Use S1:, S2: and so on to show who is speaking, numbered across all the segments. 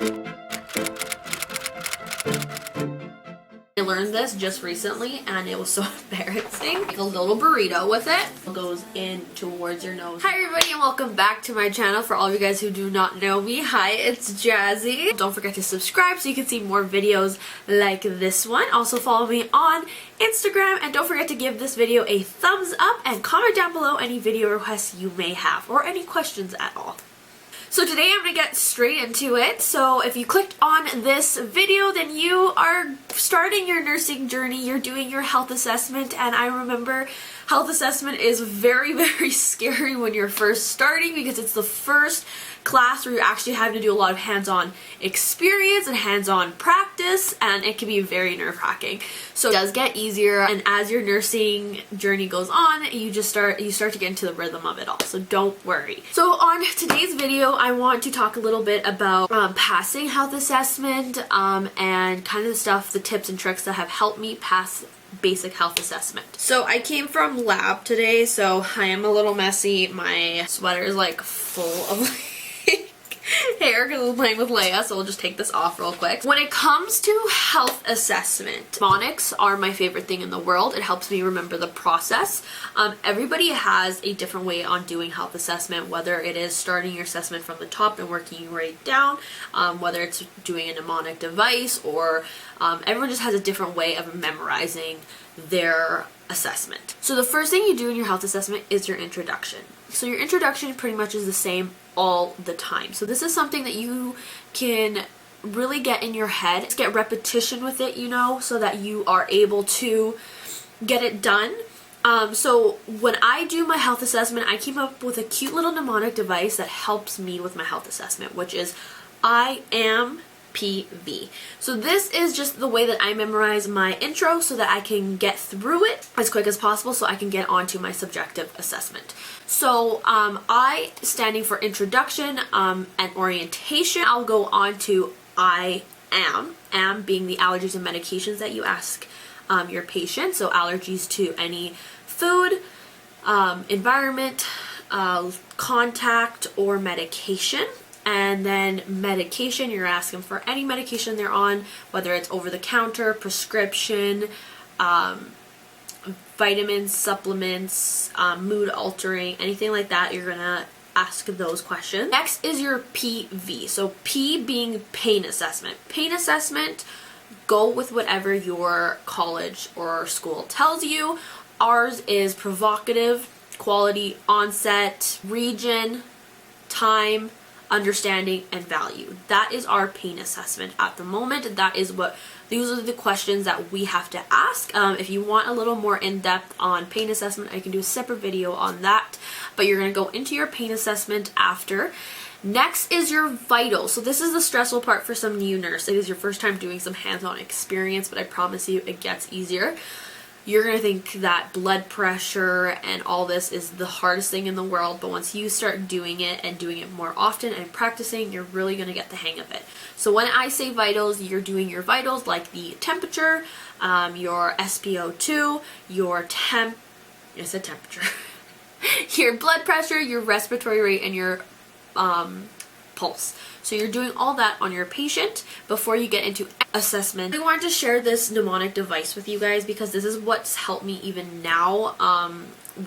S1: I learned this just recently and it was so embarrassing. Like a little burrito with it. It goes in towards your nose. Hi everybody and welcome back to my channel. For all of you guys who do not know me, hi, it's Jazzy. Don't forget to subscribe so you can see more videos like this one. Also follow me on Instagram and don't forget to give this video a thumbs up and comment down below any video requests you may have or any questions at all. So today I'm going to get straight into it. So if you clicked on this video, then you are starting your nursing journey. You're doing your health assessment, and I remember health assessment is very, very scary when you're first starting because it's the first class where you actually have to do a lot of hands-on experience and hands-on practice, and it can be very nerve-wracking. So it does get easier, and as your nursing journey goes on, you start to get into the rhythm of it all. So don't worry. So on today's video, I want to talk a little bit about passing health assessment and kind of the stuff, the tips and tricks that have helped me pass basic health assessment. So I came from lab today, so I am a little messy. My sweater is like full of hair because I was playing with Leia, so we'll just take this off real quick. When it comes to health assessment, phonics are my favorite thing in the world. It helps me remember the process. Everybody has a different way on doing health assessment, whether it is starting your assessment from the top and working your way down, whether it's doing a mnemonic device, or everyone just has a different way of memorizing their assessment. So the first thing you do in your health assessment is your introduction. So your introduction pretty much is the same all the time. So this is something that you can really get in your head, get repetition with it, you know, so that you are able to get it done. So when I do my health assessment, I came up with a cute little mnemonic device that helps me with my health assessment, which is I am PV. So this is just the way that I memorize my intro so that I can get through it as quick as possible so I can get onto my subjective assessment. So I, standing for introduction and orientation, I'll go on to I am being the allergies and medications that you ask your patient. So allergies to any food, environment, contact, or medication. And then medication, you're asking for any medication they're on, whether it's over-the-counter, prescription, vitamins, supplements, mood-altering, anything like that. You're going to ask those questions. Next is your PV. So P being pain assessment. Pain assessment, go with whatever your college or school tells you. Ours is provocative, quality, onset, region, time, understanding, and value. That is our pain assessment at the moment. These are the questions that we have to ask. If you want a little more in-depth on pain assessment, I can do a separate video on that, but you're going to go into your pain assessment after. Next is your vitals. So this is the stressful part for some new nurses. It is your first time doing some hands-on experience, but I promise you it gets easier. You're going to think that blood pressure and all this is the hardest thing in the world, but once you start doing it and doing it more often and practicing, you're really going to get the hang of it. So when I say vitals, you're doing your vitals like the temperature, your SpO2, your temperature, your blood pressure, your respiratory rate, and your pulse. So you're doing all that on your patient before you get into assessment. I wanted to share this mnemonic device with you guys because this is what's helped me even now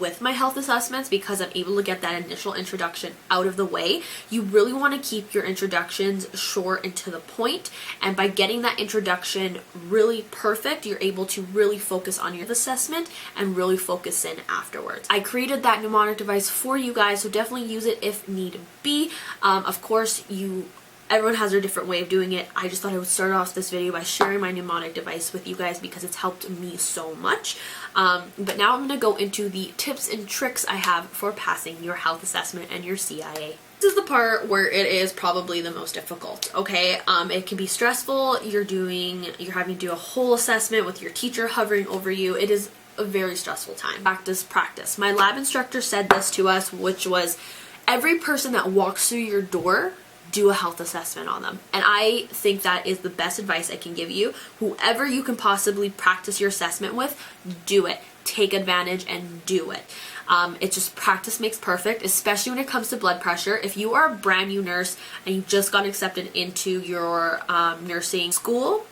S1: with my health assessments, because I'm able to get that initial introduction out of the way. You really want to keep your introductions short and to the point, and by getting that introduction really perfect, you're able to really focus on your assessment and really focus in afterwards. I created that mnemonic device for you guys, so definitely use it if need be. Of course, everyone has their different way of doing it. I just thought I would start off this video by sharing my mnemonic device with you guys because it's helped me so much. But now I'm going to go into the tips and tricks I have for passing your health assessment and your CIA. This is the part where it is probably the most difficult, okay? It can be stressful. You're having to do a whole assessment with your teacher hovering over you. It is a very stressful time. Practice. My lab instructor said this to us, which was, every person that walks through your door, do a health assessment on them. And I think that is the best advice I can give you. Whoever you can possibly practice your assessment with, do it. Take advantage and do it. It's just practice makes perfect, especially when it comes to blood pressure. If you are a brand new nurse and you just got accepted into your nursing school,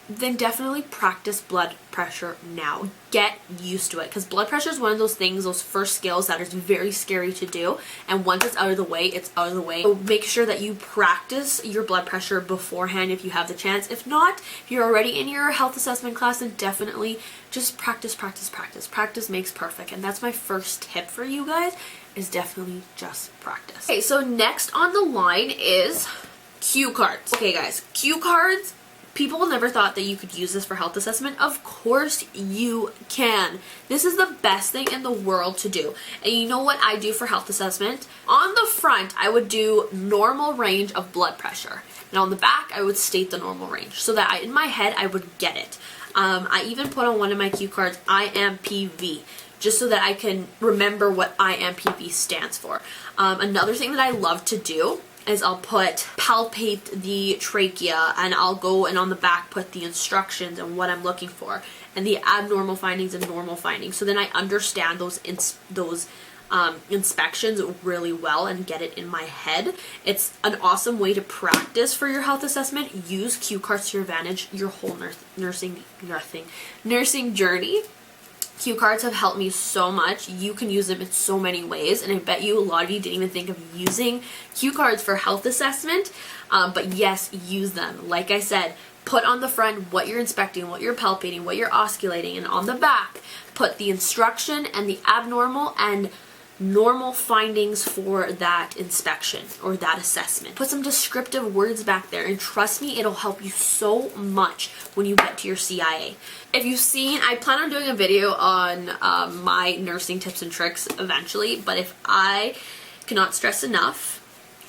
S1: then definitely practice blood pressure now. Get used to it, because blood pressure is one of those things, those first skills that is very scary to do, and once it's out of the way, it's out of the way. So make sure that you practice your blood pressure beforehand if you have the chance. If not, if you're already in your health assessment class, then definitely just practice. Practice makes perfect, and that's my first tip for you guys, is definitely just practice. Okay, so next on the line is cue cards. Okay guys, cue cards. People never thought that you could use this for health assessment. Of course you can. This is the best thing in the world to do. And you know what I do for health assessment? On the front, I would do normal range of blood pressure. And on the back, I would state the normal range, so that in my head, I would get it. I even put on one of my cue cards, IMPV, just so that I can remember what IMPV stands for. Another thing that I love to do is I'll put palpate the trachea, and I'll go and on the back put the instructions and what I'm looking for, and the abnormal findings and normal findings, so then I understand those inspections really well and get it in my head. It's an awesome way to practice for your health assessment. Use cue cards to your advantage your whole nursing journey. Cue cards have helped me so much. You can use them in so many ways, and I bet you a lot of you didn't even think of using cue cards for health assessment, but yes, use them. Like I said, put on the front what you're inspecting, what you're palpating, what you're osculating, and on the back, put the instruction and the abnormal and normal findings for that inspection or that assessment. Put some descriptive words back there, and trust me, it'll help you so much when you get to your CIA. If you've seen, I plan on doing a video on my nursing tips and tricks eventually, but if I cannot stress enough,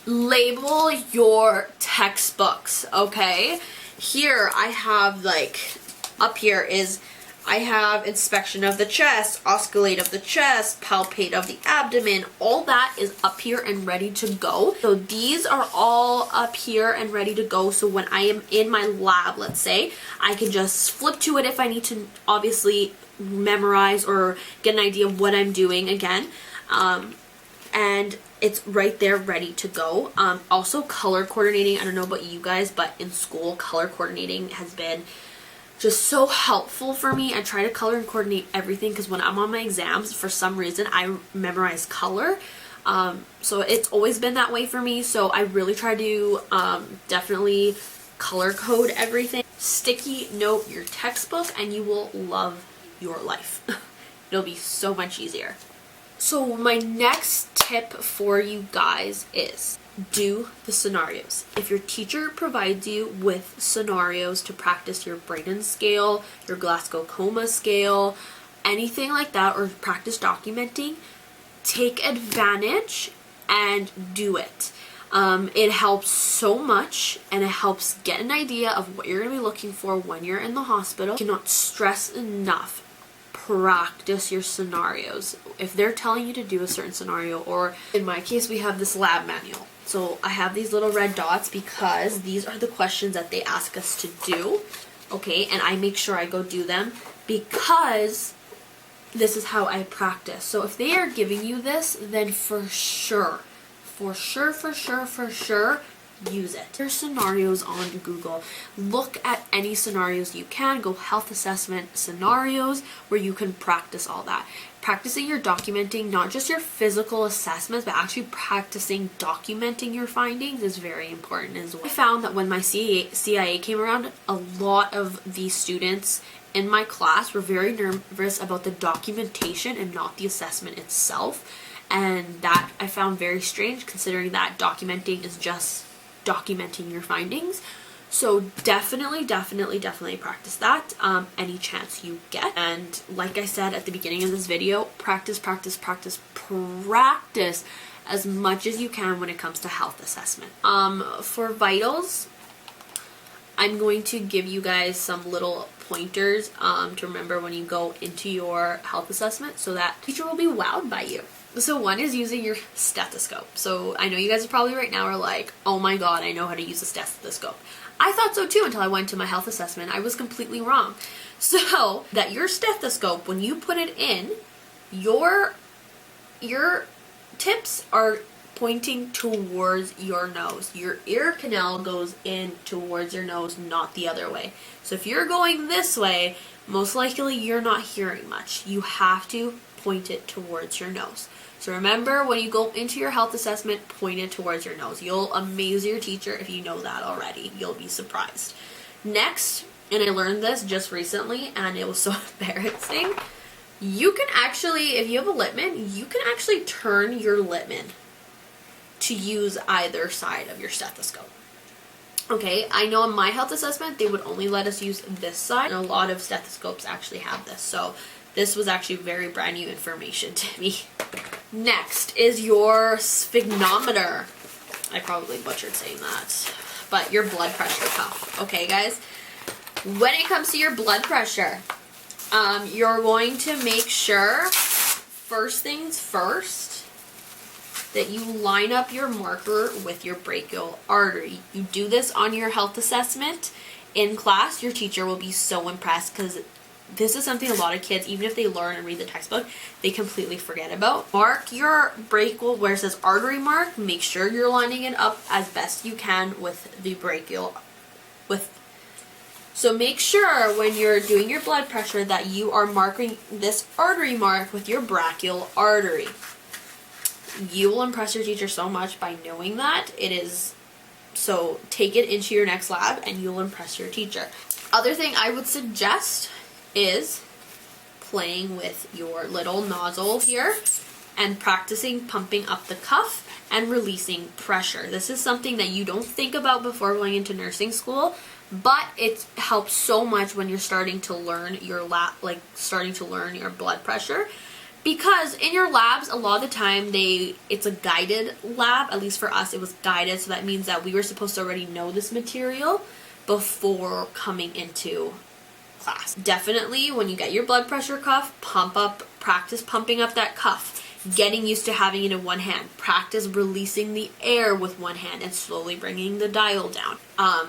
S1: label your textbooks, okay? Here I have, like, up here is I have inspection of the chest, osculate of the chest, palpate of the abdomen. All that is up here and ready to go. So these are all up here and ready to go. So when I am in my lab, let's say, I can just flip to it if I need to obviously memorize or get an idea of what I'm doing again. And it's right there ready to go. Also color coordinating. I don't know about you guys, but in school, color coordinating has been just so helpful for me. I try to color and coordinate everything, because when I'm on my exams, for some reason, I memorize color. So it's always been that way for me. So I really try to definitely color code everything. Sticky note your textbook, and you will love your life. It'll be so much easier. So my next tip for you guys is do the scenarios. If your teacher provides you with scenarios to practice your Braden scale, your Glasgow Coma scale, anything like that, or practice documenting, take advantage and do it. It helps so much, and it helps get an idea of what you're going to be looking for when you're in the hospital. I cannot stress enough, practice your scenarios. If they're telling you to do a certain scenario, or in my case, we have this lab manual. So I have these little red dots because these are the questions that they ask us to do, okay? And I make sure I go do them, because this is how I practice. So if they are giving you this, then for sure, use it. There's scenarios on Google. Look at any scenarios you can. Go health assessment scenarios where you can practice all that. Practicing your documenting, not just your physical assessments, but actually practicing documenting your findings is very important as well. I found that when my CIA came around, a lot of the students in my class were very nervous about the documentation and not the assessment itself. And that I found very strange, considering that documenting is just documenting your findings. So definitely practice that any chance you get. And like I said at the beginning of this video, practice as much as you can when it comes to health assessment. For vitals, I'm going to give you guys some little pointers to remember when you go into your health assessment, so that teacher will be wowed by you. So one is using your stethoscope. So I know you guys probably right now are like, oh my god, I know how to use a stethoscope. I thought so too until I went to my health assessment. I was completely wrong. So that your stethoscope, when you put it in, your your tips are pointing towards your nose. Your ear canal goes in towards your nose, not the other way. So if you're going this way, most likely you're not hearing much. You have to point it towards your nose. So remember, when you go into your health assessment, point it towards your nose. You'll amaze your teacher if you know that already. You'll be surprised. Next, and I learned this just recently and it was so embarrassing, you can actually, if you have a Littman, you can actually turn your Littman to use either side of your stethoscope. Okay, I know in my health assessment they would only let us use this side, and a lot of stethoscopes actually have this, so this was actually very brand new information to me. Next is your sphygmometer. I probably butchered saying that, but your blood pressure cuff. Okay guys, when it comes to your blood pressure, you're going to make sure, first things first, that you line up your marker with your brachial artery. You do this on your health assessment in class. Your teacher will be so impressed because this is something a lot of kids, even if they learn and read the textbook, they completely forget about. Mark your brachial, where it says artery mark, make sure you're lining it up as best you can with the brachial. So make sure when you're doing your blood pressure that you are marking this artery mark with your brachial artery. You will impress your teacher so much by knowing that. It is, so take it into your next lab and you'll impress your teacher. Other thing I would suggest is playing with your little nozzle here and practicing pumping up the cuff and releasing pressure. This is something that you don't think about before going into nursing school, but it helps so much when you're starting to learn your starting to learn your blood pressure. Because in your labs, a lot of the time, it's a guided lab. At least for us, it was guided. So that means that we were supposed to already know this material before coming into class. Definitely, when you get your blood pressure cuff, practice pumping up that cuff. Getting used to having it in one hand. Practice releasing the air with one hand and slowly bringing the dial down.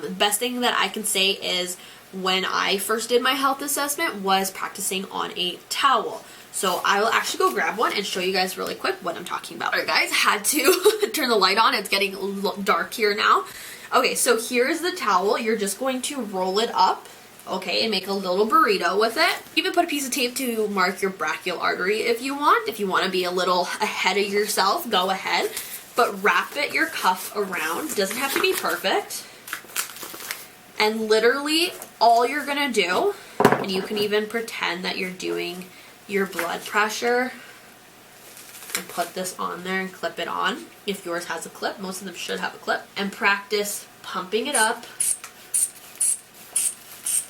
S1: The best thing that I can say is when I first did my health assessment was practicing on a towel. So I will actually go grab one and show you guys really quick what I'm talking about. Alright guys, had to turn the light on. It's getting a little dark here now. Okay, so here's the towel. You're just going to roll it up, okay, and make a little burrito with it. Even put a piece of tape to mark your brachial artery if you want. If you want to be a little ahead of yourself, go ahead. But wrap it, your cuff around. Doesn't have to be perfect. And literally all you're going to do, and you can even pretend that you're doing your blood pressure and put this on there and clip it on. If yours has a clip, most of them should have a clip. And practice pumping it up.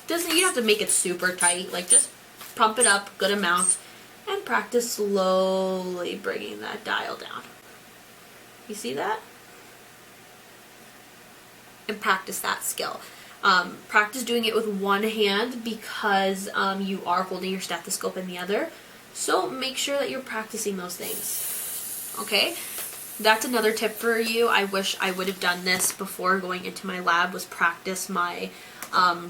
S1: You don't have to make it super tight, like just pump it up good amount and practice slowly bringing that dial down. You see that? And practice that skill. Practice doing it with one hand because you are holding your stethoscope in the other. So make sure that you're practicing those things. Okay? That's another tip for you. I wish I would have done this before going into my lab, was practice my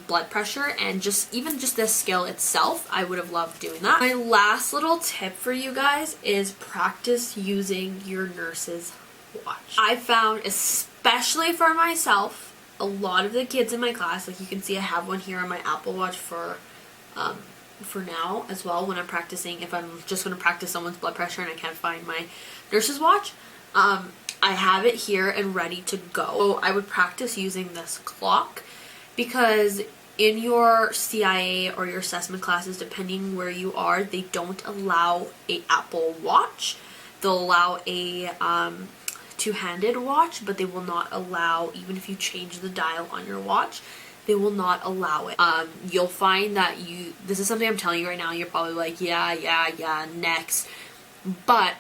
S1: blood pressure, and even just this skill itself, I would have loved doing that. My last little tip for you guys is practice using your nurse's watch. I found, especially for myself, a lot of the kids in my class, like you can see I have one here on my Apple Watch for now as well when I'm practicing, if I'm just going to practice someone's blood pressure and I can't find my nurse's watch, I have it here and ready to go. So I would practice using this clock because in your CIA or your assessment classes, depending where you are, they don't allow a Apple Watch. They'll allow a two-handed watch, but they will not allow, even if you change the dial on your watch, they will not allow it. You'll find that this is something I'm telling you right now, you're probably like, yeah, next. But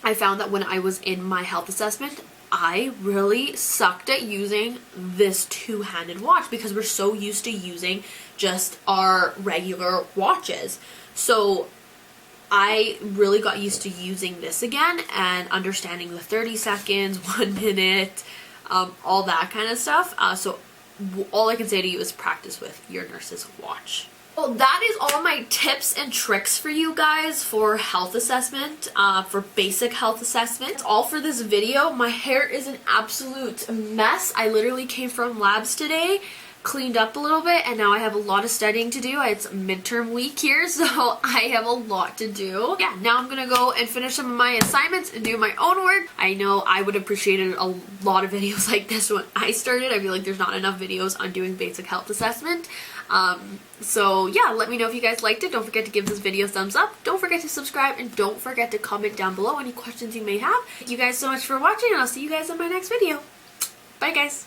S1: I found that when I was in my health assessment, I really sucked at using this two-handed watch because we're so used to using just our regular watches. So I really got used to using this again and understanding the 30 seconds, 1 minute, all that kind of stuff. So all I can say to you is practice with your nurse's watch. Well, that is all my tips and tricks for you guys for health assessment, for basic health assessment. That's all for this video. My hair is an absolute mess. I literally came from labs today, cleaned up a little bit, and now I have a lot of studying to do. It's midterm week here, so I have a lot to do. Yeah, now I'm gonna go and finish some of my assignments and do my own work. I know I would have appreciated a lot of videos like this when I started. I feel like there's not enough videos on doing basic health assessment. So yeah, let me know if you guys liked it. Don't forget to give this video a thumbs up. Don't forget to subscribe, and don't forget to comment down below any questions you may have. Thank you guys so much for watching, and I'll see you guys in my next video. Bye guys!